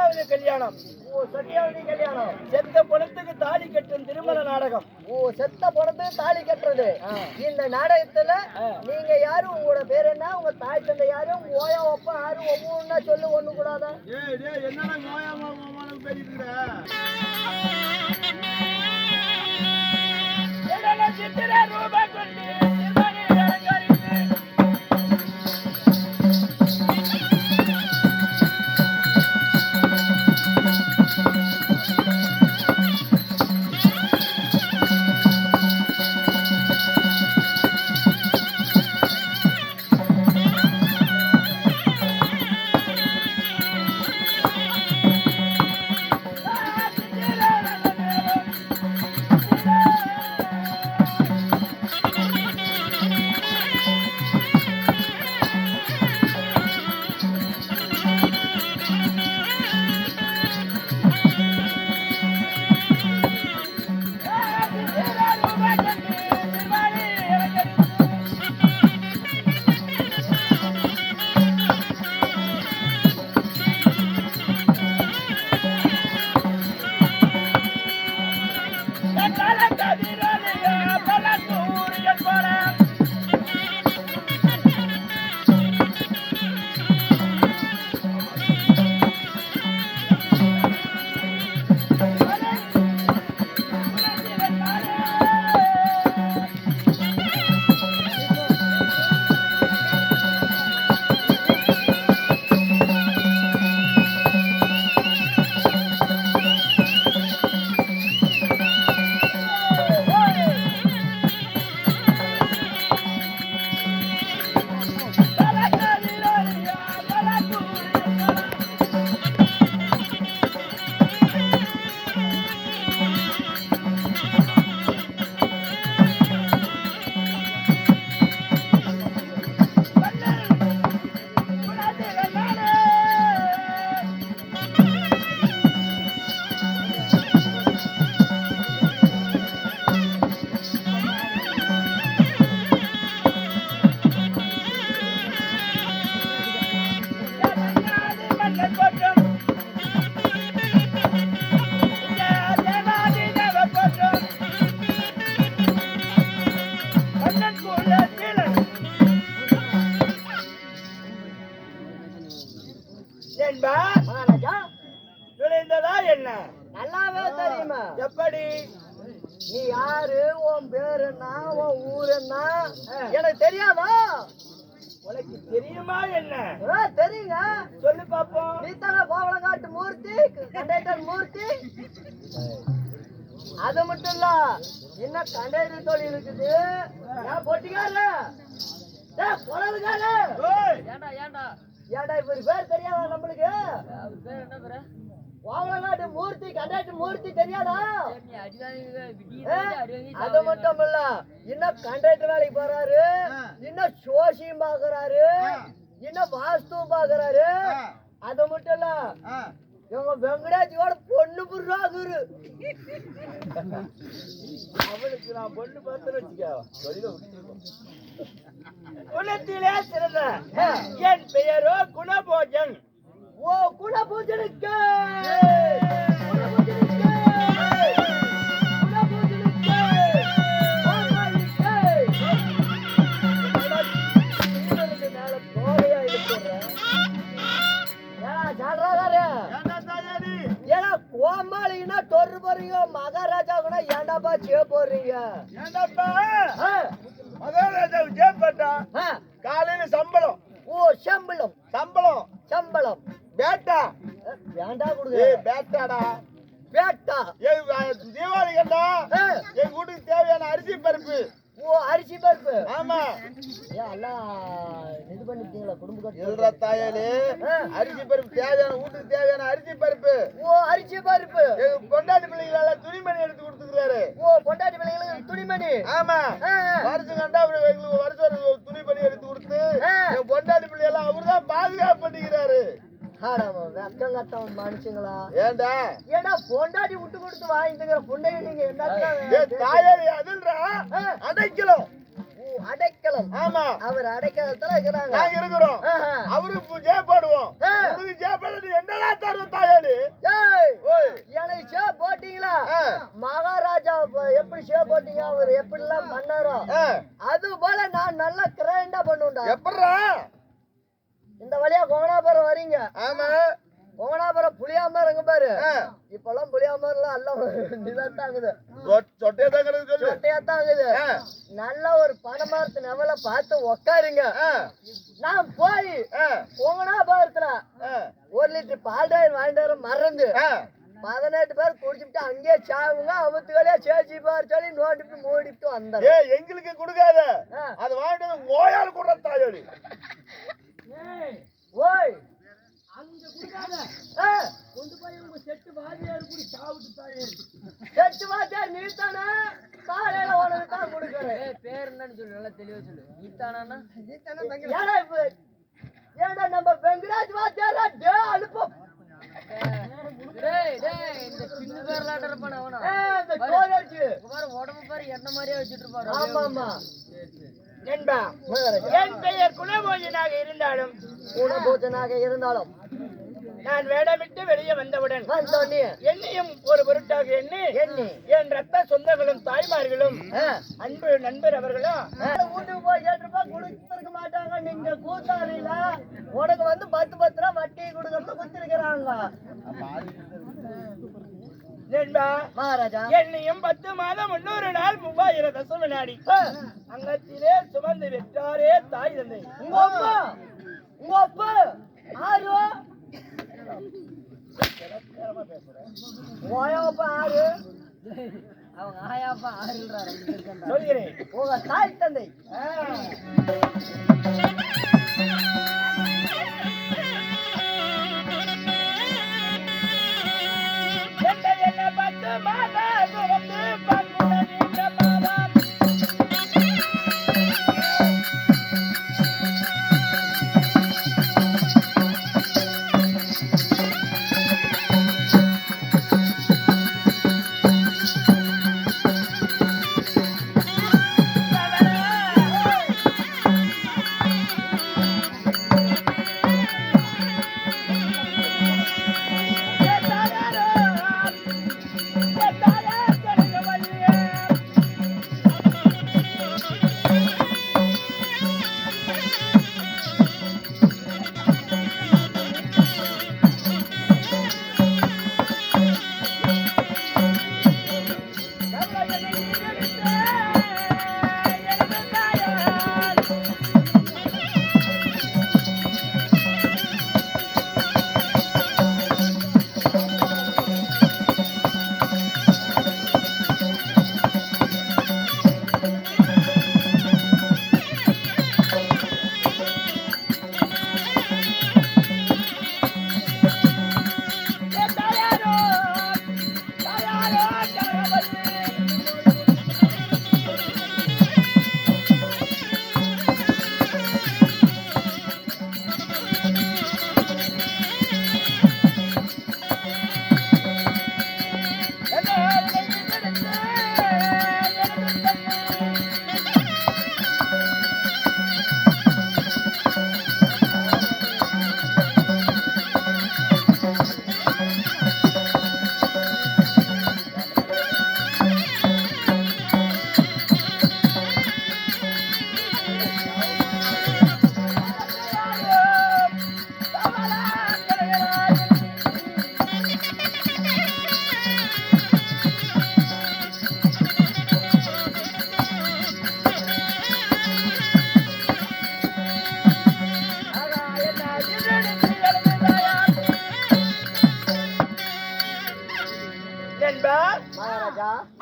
சத்தியாவதி கல்யாணம். ஓ சத்தியாவதி கல்யாணம். செத்த பணத்துக்கு தாலி கட்டும் திருமண நாடகம். ஓ செத்த பணத்துக்கு தாலி கட்டுறது. இந்த நாடகத்துல நீங்க யாரு, உங்களோட பேர் என்ன, உங்க தாய் தந்தை யாரு, உங்க ஓயா ஒப்ப யாரு, ஒவ்வொன்னா சொல்லு ஒண்ணு கூடாதா? என்னடா ஓயாமா பேசிட்டு சித்திர ரூபா கொண்டு என்ன நல்லாவே தெரியுமா? எப்படி? நீ யாரு, உன் பேர் என்ன, உன் ஊர் என்ன எனக்கு தெரியாதா? உனக்கு தெரியுமா என்ன? தெரியுங்க, சொல்லு பாப்போம். நீ தானே கோவலங்காட்டு மூர்த்தி, கண்டக்டர் மூர்த்தி. அது மட்டும் இல்ல, இன்னும் கண்டக்டர் தொழில் இருக்குது. ஏன் பொட்டிக்காரு, ஏன்டா இப்ப பேர் தெரியாதா நம்மளுக்கு? கோவலங்காட்டு மூர்த்தி, கண்டக்டர் மூர்த்தி தெரியாதா? அது மட்டும் இல்ல, இன்னும் கண்டக்டர் வேலைக்கு போறாரு, இன்னும் சோசியம் பாக்குறாரு, இன்னும் வாஸ்துவும் பாக்குறாரு. அது மட்டும் இல்ல, இவங்க வெங்கடாஜியோட பொண்ணு புறாகுரு. அவளுக்கு நான் பொண்ணு பார்த்து வச்சுக்க. குணத்திலே சிறந்த என் பெயரோ குணபோஜன். ஓ குணபூஜனுக்கு கோமாளின்னா தொரு போறீங்க, மகாராஜா கூட ஏண்டாப்பா சே போடுறீங்க? ஏண்டாப்பா மகாராஜா ஜெயப்பட்டா காலையில சம்பளம். ஓ சம்பளம் சம்பளம் சம்பளம். பேட்டா வேண்டா கொடுங்க. பேட்டாடா பேட்டா. தீபாவளி கண்டா எங்க வீட்டுக்கு தேவையான அரிசி பருப்பு. ஓ அரிசி பருப்பு. ஆமா. எல்லாம் இது பண்ணிட்டீங்களா குடும்ப தாயாலே? அரிசி பருப்பு தேவையான வீட்டுக்கு தேவையான அரிசி பருப்பு. ஓ அரிசி பருப்பு. பொண்டாட்டி பிள்ளைங்கள துணிமணி எடுத்து கொடுத்துக்கிறாரு. ஓ பொண்டாட்டி பிள்ளைங்களுக்கு துணிமணி. ஆமா. வருஷம் கண்டா எங்களுக்கு வருஷம் துணிமணி எடுத்து கொடுத்து என் பொண்டாட்டி பிள்ளை எல்லாம் அவருதான் பாதுகாப்பு பண்ணிக்கிறாரு. மனுஷங்களா? ஏண்டா ஏன்னா பொண்டாட்டி விட்டு கொடுத்து வாங்கிக்கிற பொண்ணைய நீங்க என்ன தாயாரி அதுன்றா அடைக்கலம். அடைக்கலம். ஆமா. அவர் அடைக்கலத்துல இருக்கிறாங்க. நாங்க இருக்கிறோம். அவருக்கு ஜெயப்படுவோம். ஜெயப்பட என்னடா தரும் தாயாரி? புளியாமரம் இங்க பாரு. இப்பெல்லாம் புளியாமரம் எல்லாம் நிலத்தாங்குது, சொட்டையா தான் கிடக்கு சொல்லு. சொட்டையா தாங்குது. நல்ல ஒரு பனைமரத்து நெவல பார்த்து உக்காருங்க. நான் போய் போங்கனா பாரத்துல 1 லிட்டர் பால் டயர் வாங்கிட்டு வர மறந்து 18 பேர் குடிச்சுட்டு அங்கேயே சாவுங்க. அவத்துக்களையே சேச்சி பார் சொல்லி நோண்டிட்டு மூடிட்டு வந்தாரு. எங்களுக்கு கொடுக்காத, அது வாங்கிட்டு ஓயால் கூட தாயோடி. ஓய் அங்க குடுக்காத, கொண்டு போய் உங்க செட்டு வாதியார் கூட சாவுட்டு தாயே. செட்டு வாத்தியார் நீத்தானா? காலையில உனக்கு தான் கொடுக்குறேன். பேர் என்னன்னு சொல்லு, நல்லா தெளிவா சொல்லு. நீத்தானா? ஏடா இப்ப ஏடா நம்ம வெங்கடாஜ் வாத்தியாரா டே அனுப்ப. டேய் டேய், இந்த சின்ன பேர்லாட்ட இருப்பானே அவனா? இந்த கோரச்சு பாரு உடம்பு பாரு என்ன மாதிரியே வச்சிட்டு இருப்பாரு. ஆமா ஆமா நண்பா, என் பெயர் குலபோஜனாக இருந்தாலும் நான் வேடமிட்டு வெளியே வந்தவுடன் என்னையும் ஒரு பொருட்டாக எண்ணி என் ரத்த சொந்தங்களும் தாய்மார்களும் அன்பு நண்பர் அவர்களும் வீட்டுக்கு போய் 7 ரூபாய் கொடுத்துருக்க மாட்டாங்க. நீங்க கூத்தாரில உனக்கு வந்து 10 ரூபா வட்டி கொடுக்கறது குத்திருக்கிறாங்க. நண்பா, மகாராஜா என்னையும் 10 மாதம் 300 நாள் 3000 தசம் வினாடி அங்கத்திலே சுமந்து வெற்றாரே தாய் தந்தை. உங்க அப்பா ஆறு ஓயாப்பா ஆறு அவங்க ஆயாப்பா ஆறுன்றாரு சொல்கிறேன். உங்க தாய் தந்தை என்ன 10 மாதம் சுமந்து பங்குடன் இந்த மாதம்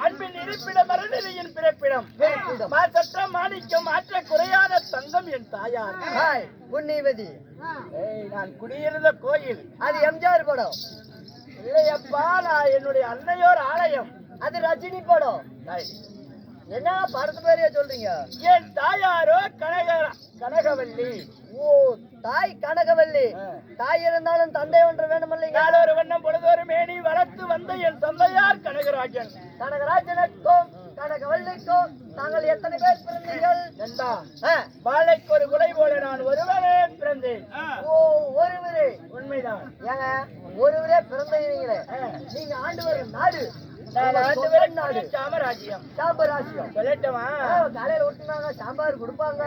அன்பின் இருப்பிடம் அருளின் பிறப்பிடம் மாசற்ற மாணிக்கம் மாற்ற குறையாத தங்கம் என் தாயார் புண்ணியவதி. நான் குடியிருந்த கோயில் அது எம்ஜிஆர் படம் இல்லையப்பா, நான் என்னுடைய அன்னையோர் ஆலயம். அது ரஜினி படம். என்ன படத்து பேரையே சொல்றீங்க? என் தாயாரோ கனகவல்லி. ஓ, தாய் கனகவல்லி. தாய் இருந்தாலும் தந்தை ஒன்று வேணும் இல்லைங்க? ஒரு வண்ணம் பொழுதொரு மேனி வளர்த்து வந்த என் தந்தையார் கனகராஜன். கனகராஜனுக்கும் கனகவல்லிக்கும் தாங்கள் எத்தனை பேர் பிறந்தீர்கள்? வாழைக்கு ஒரு குலை போல நான் ஒருவரே பிறந்தேன். ஓ, ஒருவரே? உண்மைதான். ஏங்க ஒருவரே பிறந்தீங்களே, நீங்க ஆண்டு வரும் நாடு? நாடு சாமராஜ்யம். சாம்பராஜ்யம் சொல்லட்டுமா? காலையில விட்டுனாங்க, சாம்பார் கொடுப்பாங்க.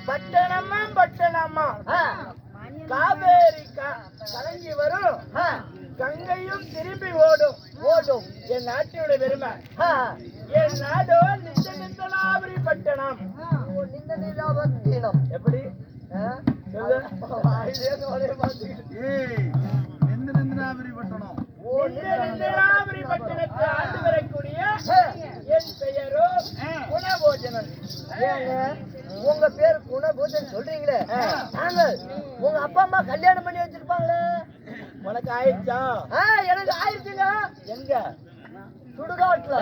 பட்டணம்மா பட்டணம்மா காவேரி கலங்கி வரும் கங்கையும் திரும்பி ஓடும் ஓடும் என் நாட்டினுடைய பெருமை என் நாடோ நிந்தலாபுரி பட்டணம் எப்படி பட்டணத்தை ஆண்டு வரக்கூடிய என் பெயரோ குணபோஜனன். உங்க பேர் குணபோஜன் சொல்றீங்களே, உங்க அப்பா அம்மா கல்யாணம் பண்ணி வச்சிருப்பாங்களே, உனக்கு ஆயிடுச்சா? எனக்கு ஆயிடுச்சுங்க. எங்க? சுடுகாட்டுல.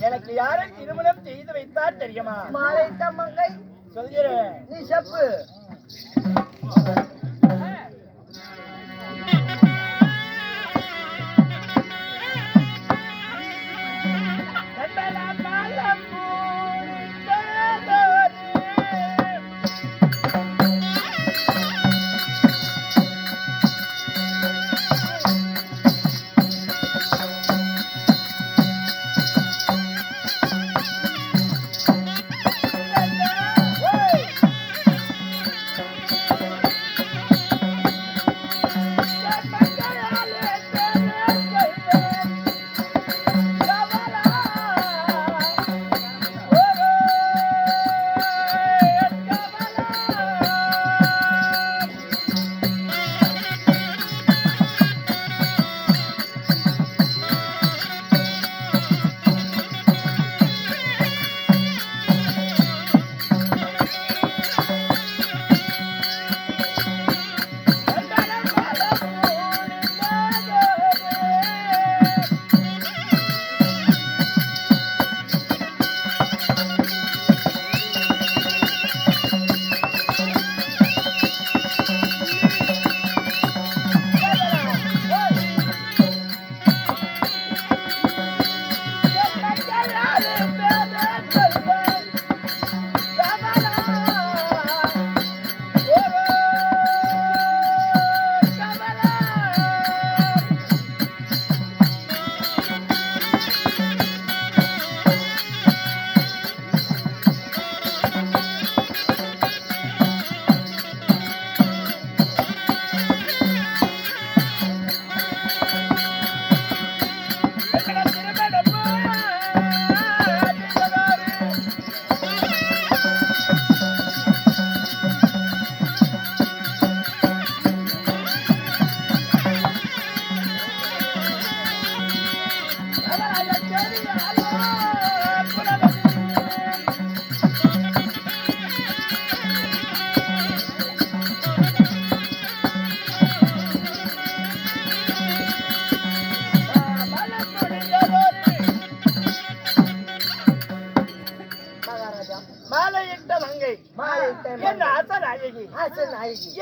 எனக்கு யாரை திருமணம் செய்து வைத்தார் தெரியுமா? மாலைத்த மங்கை. சொல்கிறேன், நீ செப்பு.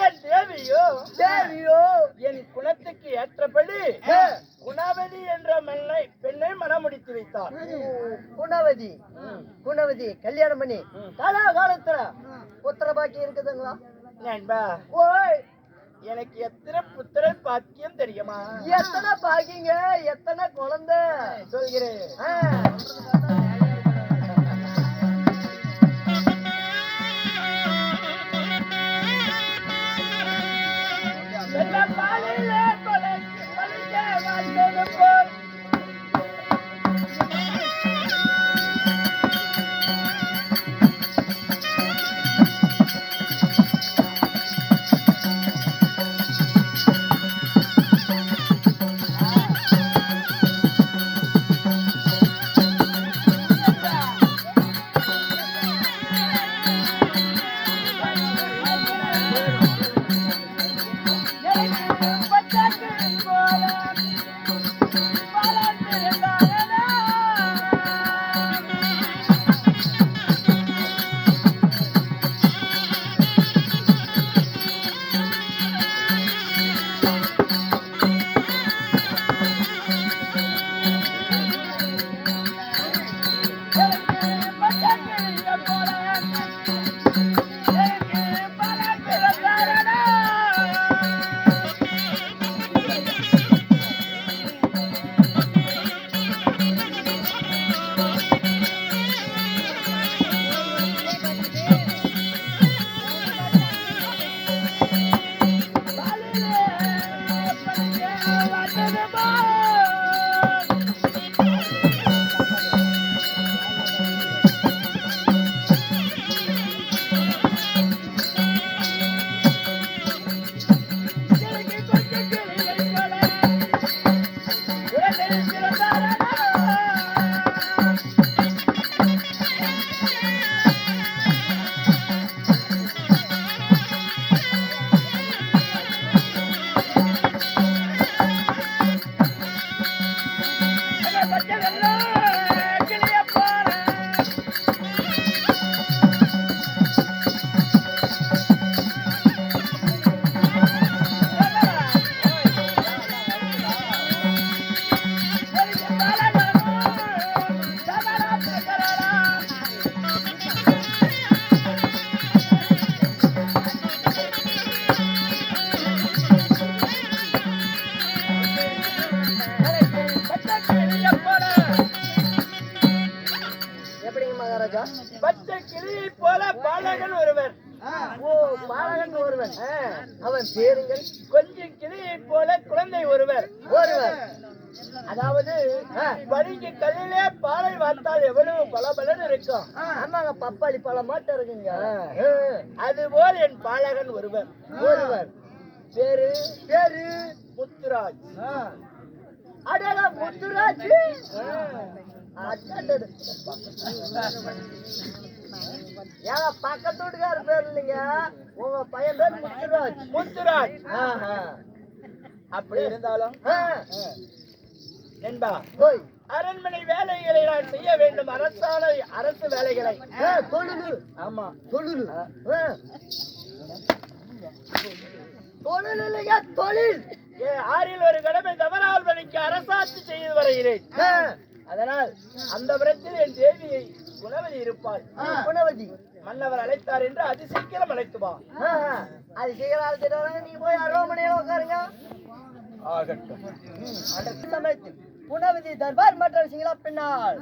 என் தேவியோ என் குலத்துக்கு ஏற்றபடி குணவதி என்ற பெண்ணை மனமுடித்து வைத்தார். குணவதி கல்யாணம் பண்ணி காலத்துல புத்திர பாக்கியம் இருக்குதுங்களா? ஓய், எனக்கு எத்தனை புத்திர பாக்கியம் தெரியுமா? எத்தனை பாக்கிங்க, எத்தனை குழந்தை சொல்கிறேன். போல பாலகன் ஒருவர். ஓ பாலகன் ஒருவன். அவன் பேருங்கள். கொஞ்சம் கிளியை போல குழந்தை ஒருவர். அதாவது வழிக்கு கல்லிலே பாலை வார்த்தால் எவ்வளவு பலபலன் இருக்கும். ஆமாங்க, பப்பாளி பழம் மாட்டம் இருக்குங்க. அதுபோல் என் பாலகன் ஒருவர். பேரு பேரு முத்துராஜ். அடடா முத்துராஜ். ஏங்க பக்கத்து வீட்டுக்கார பேர் இல்லைங்க, உங்க பையன் பேர் முத்துராஜ். முத்துராஜ். அப்படி இருந்தாலும் என்பா அரண்மனை வேலைகளை நான் செய்ய வேண்டும். அரசு வேலைகளை. தொழில். ஆமா, தொழில். தொழில் இல்லைங்க, தொழில். ஆறில் ஒரு கடமை தவறால் பணிக்கு அரசாட்சி செய்து வருகிறேன். அதனால் அந்த புறத்தில் என் தேவியை குணவதி இருப்பாள். குணவதி மன்னவர் அழைத்தார் என்று அது சீக்கிரம் அழைத்து வா. அது சீக்கிரம் அழைச்சிட்டு நீ போய் அருவமனையில உட்காருங்க. ஆகட்டும். சமயத்தில் குணவதி தர்பார் மற்ற சிங்களா பின்னால்